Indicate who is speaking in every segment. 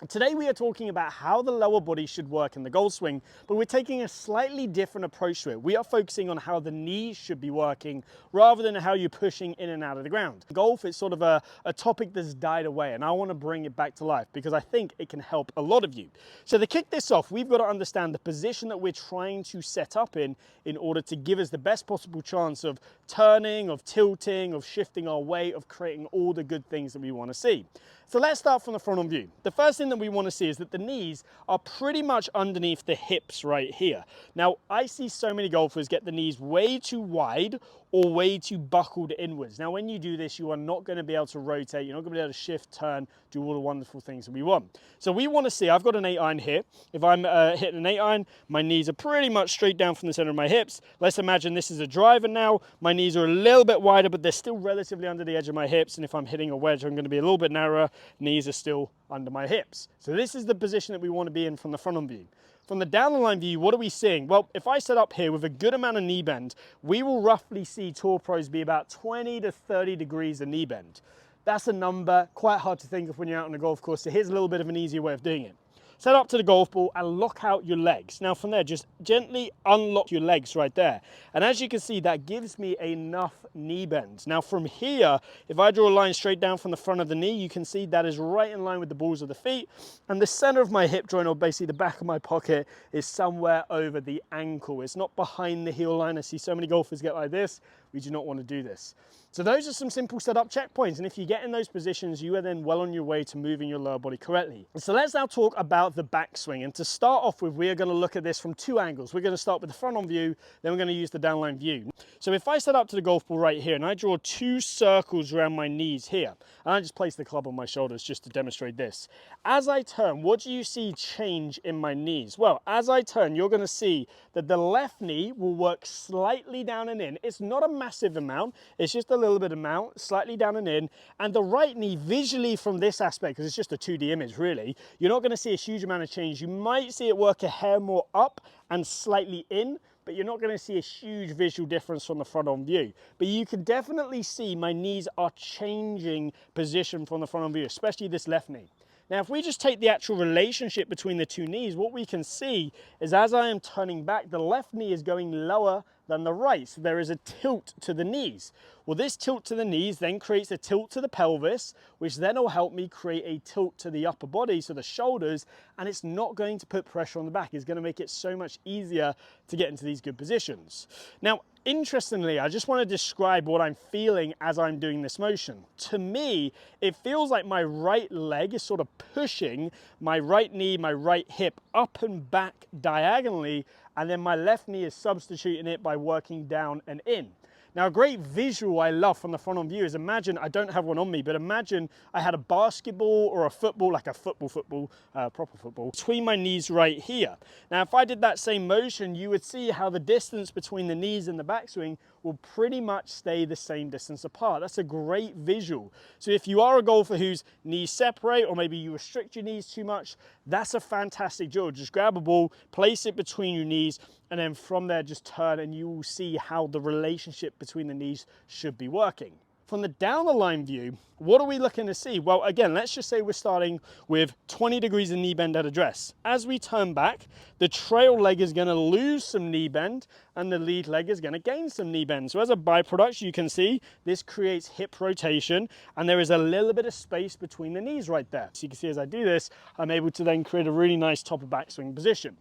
Speaker 1: Today we are talking about how the lower body should work in the golf swing, but we're taking a slightly different approach to it. We are focusing on how the knees should be working rather than how you're pushing in and out of the ground. Golf is sort of a topic that's died away, and I want to bring it back to life because I think it can help a lot of you. So to kick this off, we've got to understand the position that we're trying to set up in order to give us the best possible chance of turning, of tilting, of shifting our weight, of creating all the good things that we want to see. So let's start from the front on view. The first thing that we want to see is that the knees are pretty much underneath the hips right here. Now, I see so many golfers get the knees way too wide or way too buckled inwards. Now, when you do this, you are not going to be able to rotate. You're not going to be able to shift, turn, do all the wonderful things that we want. So we want to see, I've got an 8-iron here. If I'm hitting an 8-iron, my knees are pretty much straight down from the center of my hips. Let's imagine this is a driver now. My knees are a little bit wider, but they're still relatively under the edge of my hips. And if I'm hitting a wedge, I'm going to be a little bit narrower. Knees are still under my hips. So this is the position that we want to be in from the front on view. From the down the line view, what are we seeing? Well, if I set up here with a good amount of knee bend, we will roughly see tour pros be about 20 to 30 degrees of knee bend. That's a number quite hard to think of when you're out on a golf course, so here's a little bit of an easier way of doing it. Set up to the golf ball and lock out your legs. Now from there, just gently unlock your legs right there. And as you can see, that gives me enough knee bend. Now from here, if I draw a line straight down from the front of the knee, you can see that is right in line with the balls of the feet. And the center of my hip joint, or basically the back of my pocket, is somewhere over the ankle. It's not behind the heel line. I see so many golfers get like this. We do not want to do this. So those are some simple setup checkpoints, and if you get in those positions, you are then well on your way to moving your lower body correctly. So let's now talk about the backswing, and to start off with, we are going to look at this from two angles. We're going to start with the front on view, then we're going to use the downline view. So if I set up to the golf ball right here, and I draw two circles around my knees here, and I just place the club on my shoulders just to demonstrate this. As I turn, what do you see change in my knees? Well, as I turn, you're going to see that the left knee will work slightly down and in. It's not a massive amount, it's just a little bit amount, slightly down and in, and the right knee visually from this aspect, because it's just a 2D image really, you're not going to see a huge amount of change. You might see it work a hair more up and slightly in, but you're not going to see a huge visual difference from the front on view. But you can definitely see my knees are changing position from the front on view, especially this left knee. Now, if we just take the actual relationship between the two knees, what we can see is as I am turning back, the left knee is going lower than the right. So there is a tilt to the knees. Well, this tilt to the knees then creates a tilt to the pelvis, which then will help me create a tilt to the upper body, so the shoulders, and it's not going to put pressure on the back. It's going to make it so much easier to get into these good positions. Now, interestingly, I just want to describe what I'm feeling as I'm doing this motion. To me, it feels like my right leg is sort of pushing my right knee, my right hip up and back diagonally, and then my left knee is substituting it by working down and in. Now, a great visual I love from the front on view is imagine, I don't have one on me, but imagine I had a basketball or a football, like a proper football, between my knees right here. Now, if I did that same motion, you would see how the distance between the knees and the backswing will pretty much stay the same distance apart. That's a great visual. So if you are a golfer whose knees separate, or maybe you restrict your knees too much, that's a fantastic drill. Just grab a ball, place it between your knees, and then from there just turn, and you will see how the relationship between the knees should be working. From the down the line view, what are we looking to see? Well, again, let's just say we're starting with 20 degrees of knee bend at address. As we turn back, the trail leg is going to lose some knee bend and the lead leg is going to gain some knee bend. So as a byproduct, you can see this creates hip rotation and there is a little bit of space between the knees right there. So you can see as I do this, I'm able to then create a really nice top of backswing position.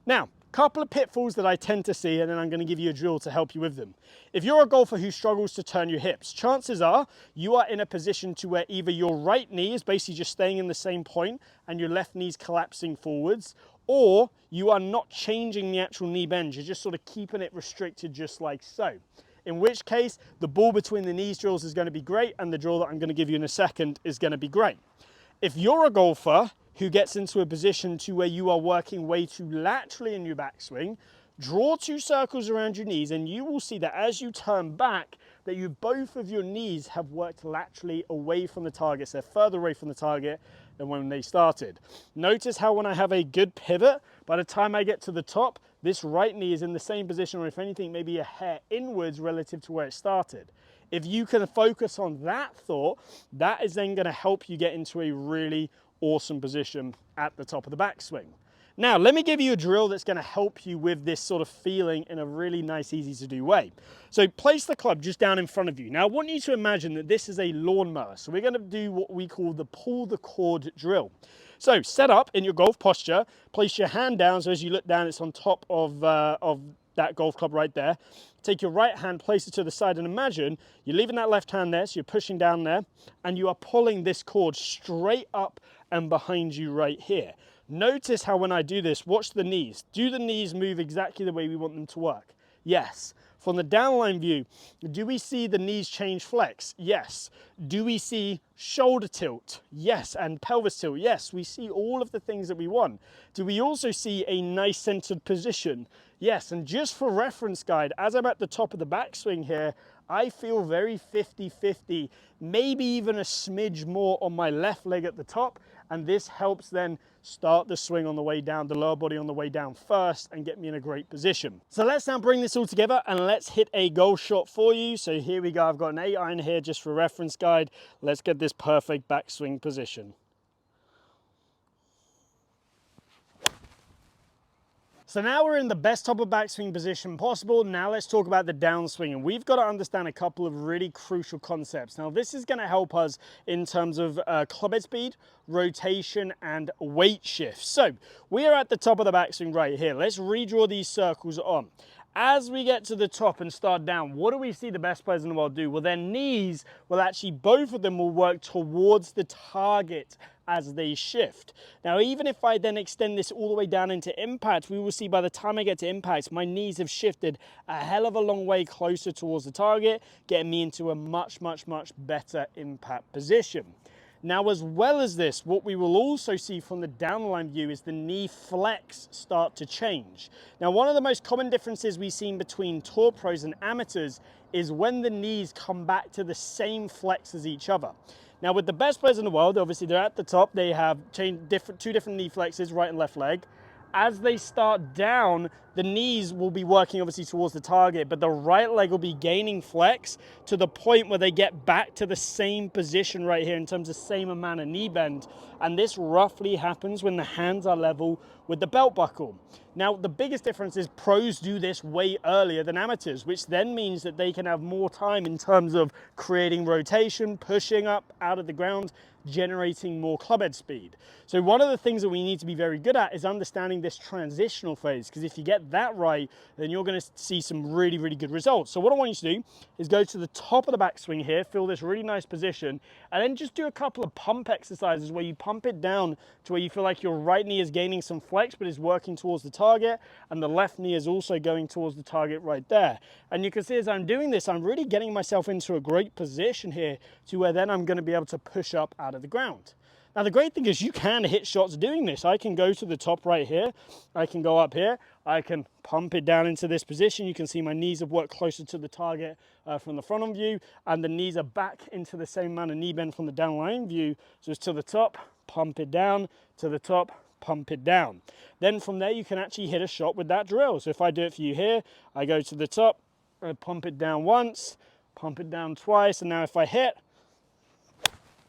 Speaker 1: Now, couple of pitfalls that I tend to see, and then I'm going to give you a drill to help you with them. If you're a golfer who struggles to turn your hips, chances are you are in a position to where either your right knee is basically just staying in the same point and your left knee is collapsing forwards, or you are not changing the actual knee bend, you're just sort of keeping it restricted just like so. In which case, the ball between the knees drills is going to be great, and the drill that I'm going to give you in a second is going to be great. If you're a golfer who gets into a position to where you are working way too laterally in your backswing, draw two circles around your knees and you will see that as you turn back, that both of your knees have worked laterally away from the target. So they're further away from the target than when they started. Notice how when I have a good pivot, by the time I get to the top, this right knee is in the same position, or if anything, maybe a hair inwards relative to where it started. If you can focus on that thought, that is then going to help you get into a really awesome position at the top of the backswing. Now, let me give you a drill that's going to help you with this sort of feeling in a really nice, easy to do way. So place the club just down in front of you. Now, I want you to imagine that this is a lawnmower. So we're going to do what we call the pull the cord drill. So set up in your golf posture, place your hand down. So as you look down, it's on top of that golf club right there. Take your right hand, place it to the side, and imagine you're leaving that left hand there, so you're pushing down there, and you are pulling this cord straight up and behind you right here. Notice how when I do this, watch the knees. Do the knees move exactly the way we want them to work? Yes. From the downline view, do we see the knees change flex? Yes. Do we see shoulder tilt? Yes. And pelvis tilt? Yes. We see all of the things that we want. Do we also see a nice centered position? Yes. And just for reference guide, as I'm at the top of the backswing here, I feel very 50-50, maybe even a smidge more on my left leg at the top. And this helps then start the swing on the way down, the lower body on the way down first, and get me in a great position. So let's now bring this all together and let's hit a golf shot for you. So here we go. I've got an 8-iron here just for reference guide. Let's get this perfect backswing position. So now we're in the best top of backswing position possible. Now let's talk about the downswing, and we've got to understand a couple of really crucial concepts. Now this is going to help us in terms of club head speed, rotation, and weight shift. So we are at the top of the backswing right here. Let's redraw these circles on. As we get to the top and start down, what do we see the best players in the world do? Well, their knees will actually, both of them will work towards the target as they shift. Now, even if I then extend this all the way down into impact, we will see by the time I get to impact, my knees have shifted a hell of a long way closer towards the target, getting me into a much, much, much better impact position. Now, as well as this, what we will also see from the downline view is the knee flex start to change. Now, one of the most common differences we've seen between tour pros and amateurs is when the knees come back to the same flex as each other. Now, with the best players in the world, obviously they're at the top, they have changed two different knee flexes, right and left leg. As they start down, the knees will be working obviously towards the target, but the right leg will be gaining flex to the point where they get back to the same position right here in terms of same amount of knee bend. And this roughly happens when the hands are level with the belt buckle. Now, the biggest difference is pros do this way earlier than amateurs, which then means that they can have more time in terms of creating rotation, pushing up out of the ground, generating more club head speed. So one of the things that we need to be very good at is understanding this transitional phase, because if you get that right, then you're going to see some really, really good results. So what I want you to do is go to the top of the backswing here, feel this really nice position, and then just do a couple of pump exercises where you pump it down to where you feel like your right knee is gaining some flex but is working towards the target, and the left knee is also going towards the target right there. And you can see as I'm doing this, I'm really getting myself into a great position here to where then I'm going to be able to push up out of the ground. Now, the great thing is you can hit shots doing this. I can go to the top right here. I can go up here. I can pump it down into this position. You can see my knees have worked closer to the target from the front on view, and the knees are back into the same amount of knee bend from the downline view. So it's to the top, pump it down, to the top, pump it down. Then from there, you can actually hit a shot with that drill. So if I do it for you here, I go to the top, I pump it down once, pump it down twice, and now if I hit,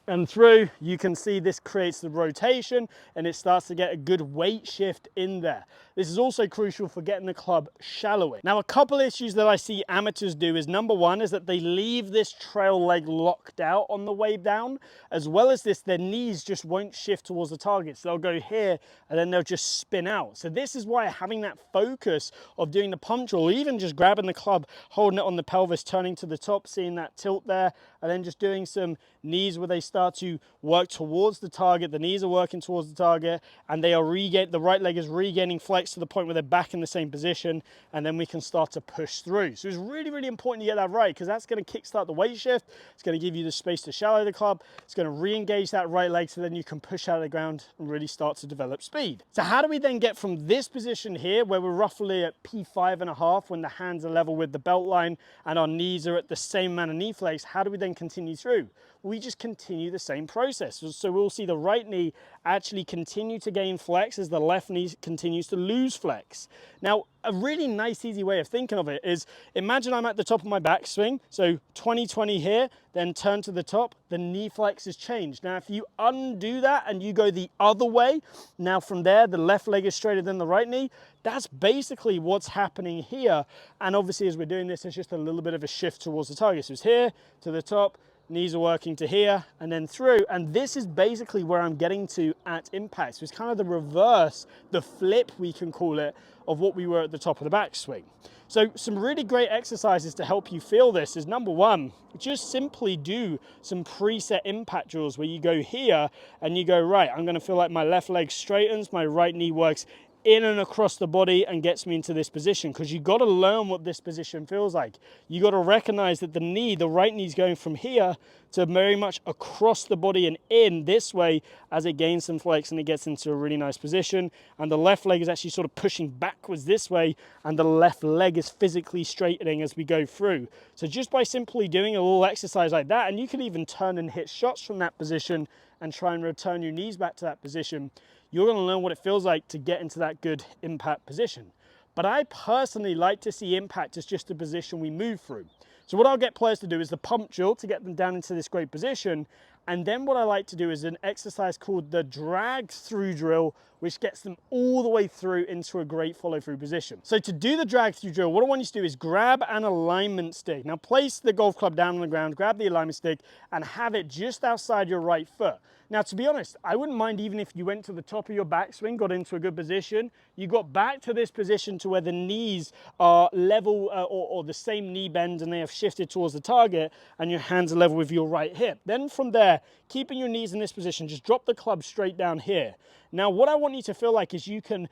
Speaker 1: and through, you can see this creates the rotation and it starts to get a good weight shift in there. This is also crucial for getting the club shallowing. Now, a couple issues that I see amateurs do is, number one is that they leave this trail leg locked out on the way down. As well as this, their knees just won't shift towards the target. So they'll go here and then they'll just spin out. So this is why having that focus of doing the pump drill, or even just grabbing the club, holding it on the pelvis, turning to the top, seeing that tilt there, and then just doing some knees where they start to work towards the target. The knees are working towards the target, and they are the right leg is regaining flex to the point where they're back in the same position, and then we can start to push through. So it's really, really important to get that right, because that's going to kickstart the weight shift. It's going to give you the space to shallow the club. It's going to re-engage that right leg, so then you can push out of the ground and really start to develop speed. So how do we then get from this position here, where we're roughly at P5.5 when the hands are level with the belt line and our knees are at the same amount of knee flex, how do we then continue through? we just continue the same process. So we'll see the right knee actually continue to gain flex as the left knee continues to lose flex. Now, a really nice, easy way of thinking of it is, imagine I'm at the top of my backswing, so 20-20 here, then turn to the top, the knee flex has changed. Now, if you undo that and you go the other way, now from there, the left leg is straighter than the right knee. That's basically what's happening here. And obviously, as we're doing this, it's just a little bit of a shift towards the target. So it's here to the top, knees are working to here and then through, and this is basically where I'm getting to at impact. So it's kind of the reverse, the flip we can call it, of what we were at the top of the backswing. So some really great exercises to help you feel this is, number one, just simply do some preset impact drills where you go here and you go, right, I'm going to feel like my left leg straightens, my right knee works in and across the body and gets me into this position, because you got to learn what this position feels like. You got to recognize that the knee, the right knee, is going from here to very much across the body and in this way as it gains some flex and it gets into a really nice position. And the left leg is actually sort of pushing backwards this way, and the left leg is physically straightening as we go through. So just by simply doing a little exercise like that, and you can even turn and hit shots from that position and try and return your knees back to that position, you're going to learn what it feels like to get into that good impact position. But I personally like to see impact as just a position we move through. So what I'll get players to do is the pump drill to get them down into this great position. And then what I like to do is an exercise called the drag through drill, which gets them all the way through into a great follow through position. So to do the drag through drill, what I want you to do is grab an alignment stick. Now place the golf club down on the ground, grab the alignment stick and have it just outside your right foot. Now, to be honest, I wouldn't mind even if you went to the top of your backswing, got into a good position, you got back to this position to where the knees are level or the same knee bend and they have shifted towards the target and your hands are level with your right hip. Then from there, keeping your knees in this position, just drop the club straight down here. Now, what I want you to feel like is you can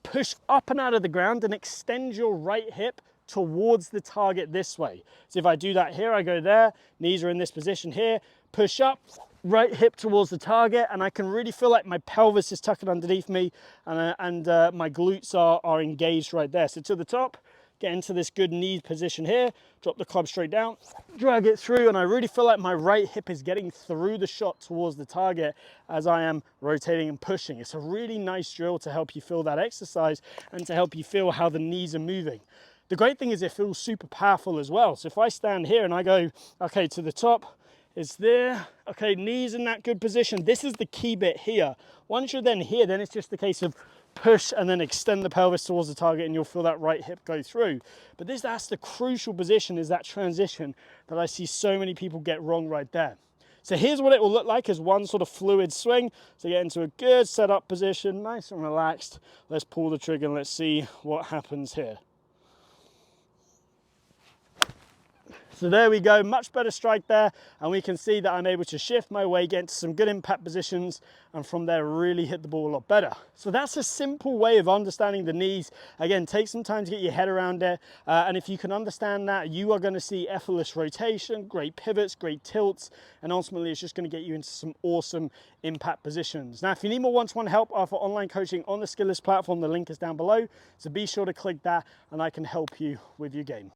Speaker 1: push up and out of the ground and extend your right hip towards the target this way. So if I do that here, I go there, knees are in this position here, push up, right hip towards the target, and I can really feel like my pelvis is tucking underneath me and my glutes are engaged right there. So to the top, get into this good knee position here, drop the club straight down, drag it through, and I really feel like my right hip is getting through the shot towards the target as I am rotating and pushing. It's a really nice drill to help you feel that exercise and to help you feel how the knees are moving. The great thing is it feels super powerful as well. So if I stand here and I go, okay, to the top, it's there, okay, knees in that good position. This is the key bit here. Once you're then here, then it's just a case of push and then extend the pelvis towards the target and you'll feel that right hip go through. But that's the crucial position, is that transition that I see so many people get wrong right there. So here's what it will look like as one sort of fluid swing. So get into a good setup position, nice and relaxed. Let's pull the trigger and let's see what happens here. So there we go, much better strike there, and we can see that I'm able to shift my way, get into some good impact positions, and from there really hit the ball a lot better. So that's a simple way of understanding the knees. Again, take some time to get your head around it, and if you can understand that, you are going to see effortless rotation, great pivots, great tilts, and ultimately it's just going to get you into some awesome impact positions. Now, if you need more one-to-one help, I offer online coaching on the Skillest platform. The link is down below, so be sure to click that and I can help you with your game.